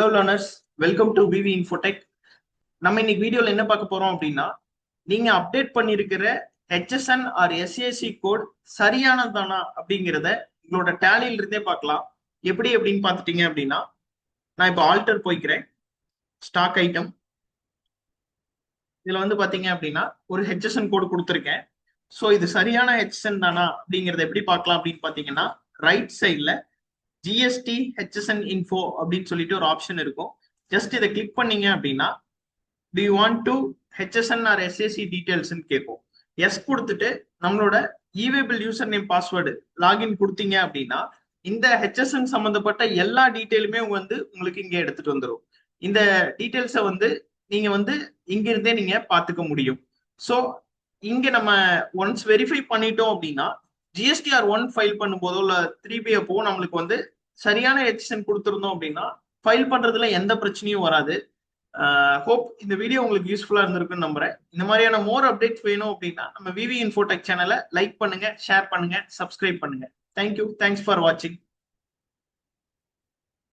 Hello learners, welcome to VV Infotech. நம்ம இன்னைக்கு வீடியோல என்ன பார்க்க போறோம் அப்படின்னா, நீங்க அப்டேட் பண்ணிருக்கிற HSN ஆர் SAC கோட் சரியானதானா அப்படிங்கிறத உங்களோட டேலியில இருந்தே பார்க்கலாம். எப்படி அப்படின்னு பார்த்துட்டீங்க அப்படின்னா, நான் இப்போ ஆல்டர் போய்க்கிறேன். ஸ்டாக் ஐட்டம் இதுல வந்து பாத்தீங்க அப்படின்னா ஒரு HSN கோடு கொடுத்துருக்கேன். ஸோ இது சரியான HSN தானா அப்படிங்கிறத எப்படி பார்க்கலாம் அப்படின்னு பார்த்தீங்கன்னா, ரைட் சைட்ல GST HSN info அப்படின்னு சொல்லிட்டு ஒரு ஆப்ஷன் இருக்கும். ஜஸ்ட் இதை கிளிக் பண்ணீங்க அப்படின்னா do you want to HSN or SAC details கேட்கும். எஸ் கொடுத்துட்டு நம்மளோட ஈவேபிள் யூசர் நேம் பாஸ்வேர்டு லாகின் கொடுத்தீங்க அப்படின்னா இந்த HSN சம்பந்தப்பட்ட எல்லா டீட்டெயிலுமே வந்து உங்களுக்கு இங்க எடுத்துட்டு வந்துடும். இந்த டீட்டெயில்ஸை வந்து நீங்க வந்து இங்க இருந்தே நீங்க பாத்துக்க முடியும். ஸோ இங்க நம்ம ஒன்ஸ் வெரிஃபை பண்ணிட்டோம் அப்படின்னா ஜிஎஸ்டிஆர் 1 ஃபைல் பண்ணும்போதோ இல்ல 3B அப்போ நம்மளுக்கு வந்து சரியான HSN கொடுத்துருந்தோம் அப்படின்னா ஃபைல் பண்றதுல எந்த பிரச்சனையும் வராது. ஹோப் இந்த வீடியோ உங்களுக்கு யூஸ்ஃபுல்லா இருந்திருக்குன்னு நம்புறேன். இந்த மாதிரியான மோர் அப்டேட்ஸ் வேணும் அப்படின்னா நம்ம விவி இன்ஃபோடெக் சேனலை லைக் பண்ணுங்க, ஷேர் பண்ணுங்க, சப்ஸ்கிரைப் பண்ணுங்க. தேங்க்யூ, தேங்க்ஸ் ஃபார் வாட்சிங்.